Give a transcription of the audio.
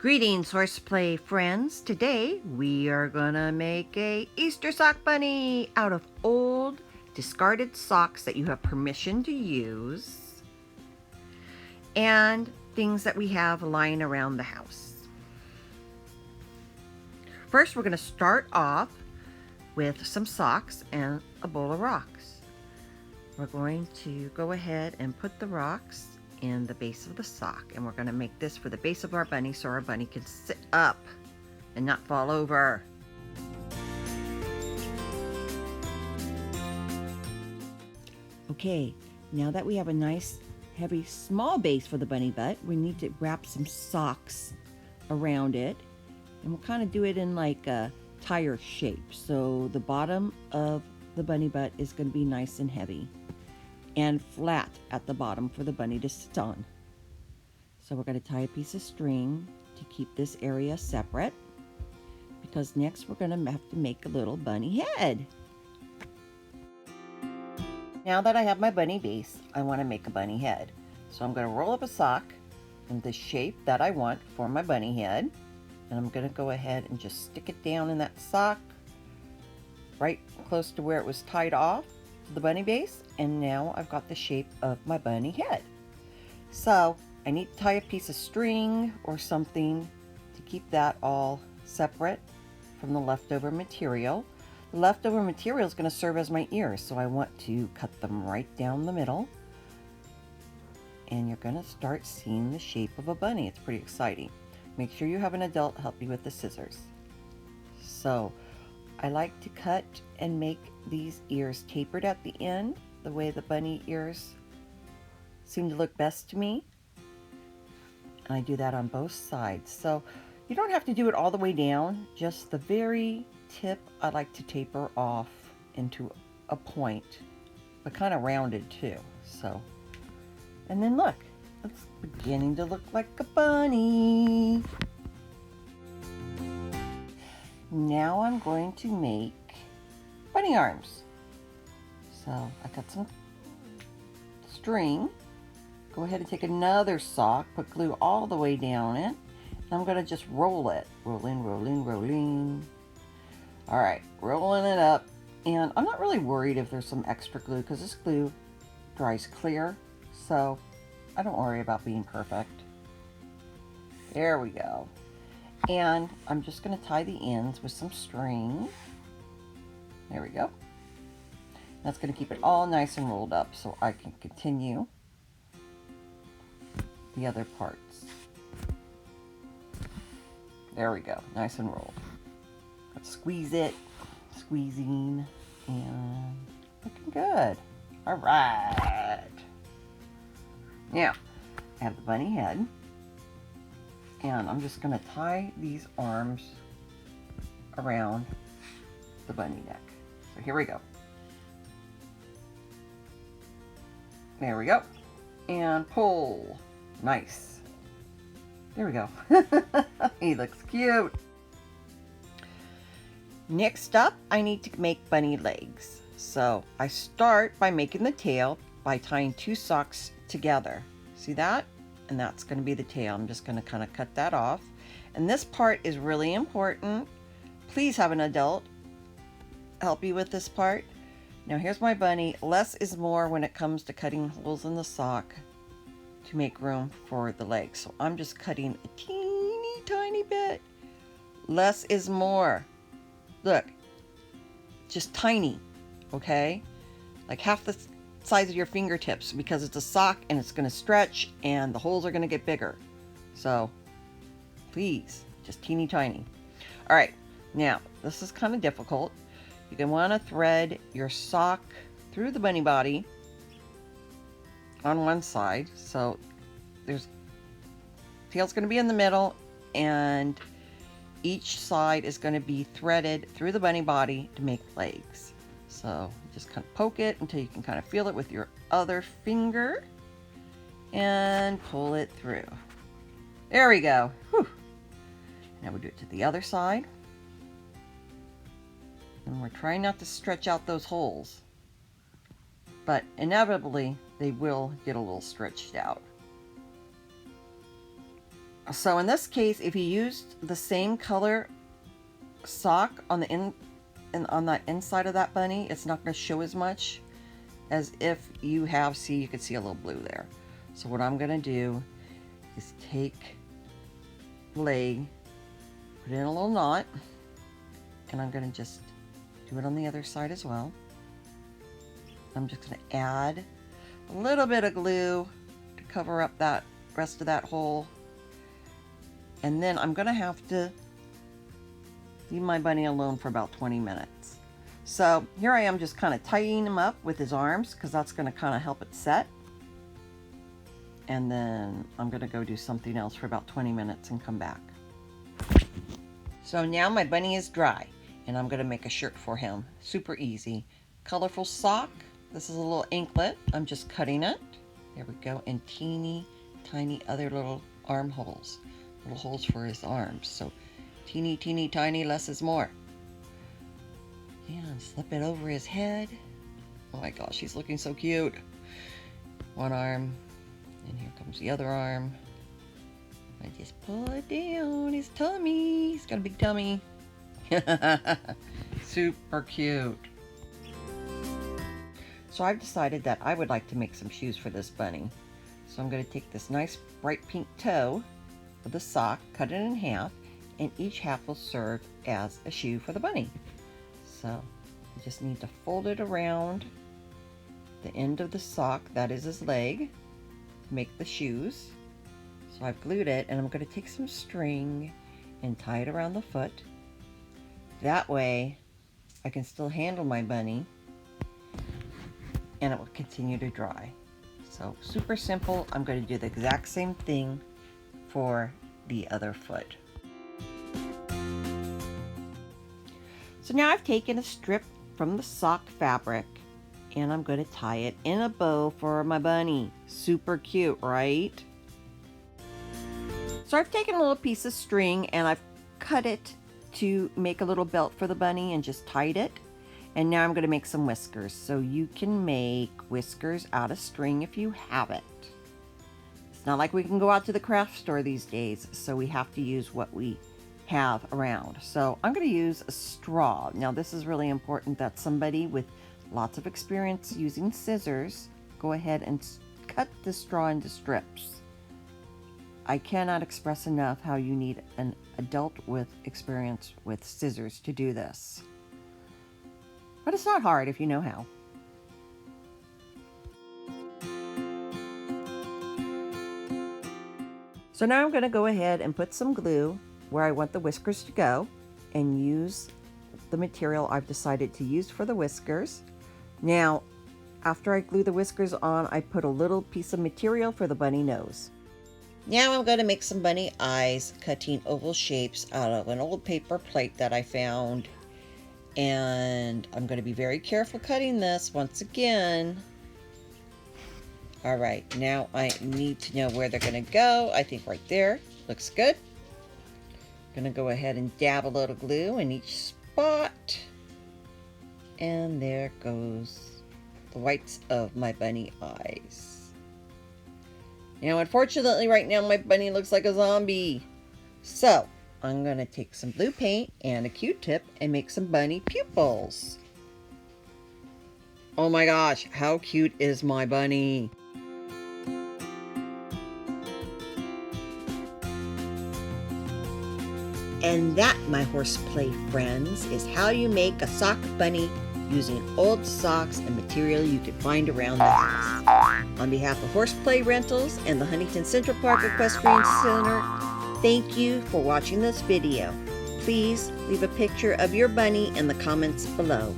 Greetings, Horseplay friends. Today we are gonna make a Easter sock bunny out of old discarded socks that you have permission to use and things that we have lying around the house. First, we're gonna start off with some socks and a bowl of rocks. We're going to go ahead and put the rocks in the base of the sock, and we're going to make this for the base of our bunny so our bunny can sit up and not fall over. Okay, now that we have a nice heavy small base for the bunny butt, we need to wrap some socks around it, and we'll kind of do it in like a tire shape, so the bottom of the bunny butt is going to be nice and heavy and flat at the bottom for the bunny to sit on. So we're going to tie a piece of string to keep this area separate, because next we're going to have to make a little bunny head. Now that I have my bunny base, I want to make a bunny head. So I'm going to roll up a sock in the shape that I want for my bunny head, and I'm going to go ahead and just stick it down in that sock right close to where it was tied off the bunny base, and now I've got the shape of my bunny head. So I need to tie a piece of string or something to keep that all separate from the leftover material. The leftover material is going to serve as my ears, so I want to cut them right down the middle, and you're going to start seeing the shape of a bunny. It's pretty exciting. Make sure you have an adult help you with the scissors. So I like to cut and make these ears tapered at the end, the way the bunny ears seem to look best to me. And I do that on both sides. So you don't have to do it all the way down, just the very tip I like to taper off into a point, but kind of rounded too. So, and then look, it's beginning to look like a bunny. Now I'm going to make bunny arms. So I got some string. Go ahead and take another sock, put glue all the way down it, and I'm going to just roll it. Rolling, rolling, rolling. All right, rolling it up. And I'm not really worried if there's some extra glue, because this glue dries clear, so I don't worry about being perfect. There we go. And I'm just going to tie the ends with some string. There we go. That's going to keep it all nice and rolled up so I can continue the other parts. There we go, nice and rolled. Let's squeeze it, squeezing, and looking good. All right. Now, I have the bunny head. And I'm just going to tie these arms around the bunny neck. So here we go. There we go. And pull. Nice. There we go. He looks cute. Next up, I need to make bunny legs. So I start by making the tail by tying two socks together. See that? And that's going to be the tail. I'm just going to kind of cut that off. And this part is really important. Please have an adult help you with this part. Now here's my bunny. Less is more when it comes to cutting holes in the sock to make room for the legs. So I'm just cutting a teeny tiny bit. Less is more. Look, just tiny, okay? Like half the size of your fingertips, because it's a sock and it's going to stretch and the holes are going to get bigger. So please, just teeny tiny. All right, now this is kind of difficult. You're going to want to thread your sock through the bunny body on one side. So there's tail's going to be in the middle, and each side is going to be threaded through the bunny body to make legs. So just kind of poke it until you can kind of feel it with your other finger and pull it through. There we go. Whew. Now we do it to the other side. And we're trying not to stretch out those holes, but inevitably they will get a little stretched out. So in this case, if you used the same color sock on the on that inside of that bunny, it's not going to show as much as if you have, see, you can see a little blue there. So what I'm going to do is take leg, put in a little knot, and I'm going to just do it on the other side as well. I'm just going to add a little bit of glue to cover up that rest of that hole. And then I'm going to have to leave my bunny alone for about 20 minutes. So here I am just kind of tightening him up with his arms because that's going to kind of help it set. And then I'm going to go do something else for about 20 minutes and come back. So now my bunny is dry and I'm going to make a shirt for him. Super easy. Colorful sock. This is a little anklet. I'm just cutting it. There we go. And teeny tiny other little armholes. Little holes for his arms. So teeny tiny, less is more. And slip it over his head. Oh my gosh, he's looking so cute. One arm, and here comes the other arm. I just pull it down his tummy. He's got a big tummy. Super cute. So I've decided that I would like to make some shoes for this bunny. So I'm going to take this nice bright pink toe of the sock, cut it in half, and each half will serve as a shoe for the bunny. So you just need to fold it around the end of the sock, that is his leg, to make the shoes. So I've glued it, and I'm going to take some string and tie it around the foot. That way I can still handle my bunny and it will continue to dry. So super simple. I'm going to do the exact same thing for the other foot. So now I've taken a strip from the sock fabric and I'm going to tie it in a bow for my bunny. Super cute, right? So I've taken a little piece of string and I've cut it to make a little belt for the bunny and just tied it. And now I'm going to make some whiskers. So you can make whiskers out of string if you have it. It's not like we can go out to the craft store these days, so we have to use what we have around. So I'm going to use a straw. Now this is really important that somebody with lots of experience using scissors go ahead and cut the straw into strips. I cannot express enough how you need an adult with experience with scissors to do this. But it's not hard if you know how. So now I'm going to go ahead and put some glue where I want the whiskers to go and use the material I've decided to use for the whiskers. Now, after I glue the whiskers on, I put a little piece of material for the bunny nose. Now I'm going to make some bunny eyes, cutting oval shapes out of an old paper plate that I found. And I'm going to be very careful cutting this once again. All right, now I need to know where they're going to go. I think right there looks good. Going to go ahead and dab a little glue in each spot. And there goes the whites of my bunny eyes. Now, unfortunately, right now my bunny looks like a zombie. So I'm going to take some blue paint and a Q-tip and make some bunny pupils. Oh my gosh, how cute is my bunny? And that, my horseplay friends, is how you make a sock bunny using old socks and material you can find around the house. On behalf of Horseplay Rentals and the Huntington Central Park Equestrian Center, thank you for watching this video. Please leave a picture of your bunny in the comments below.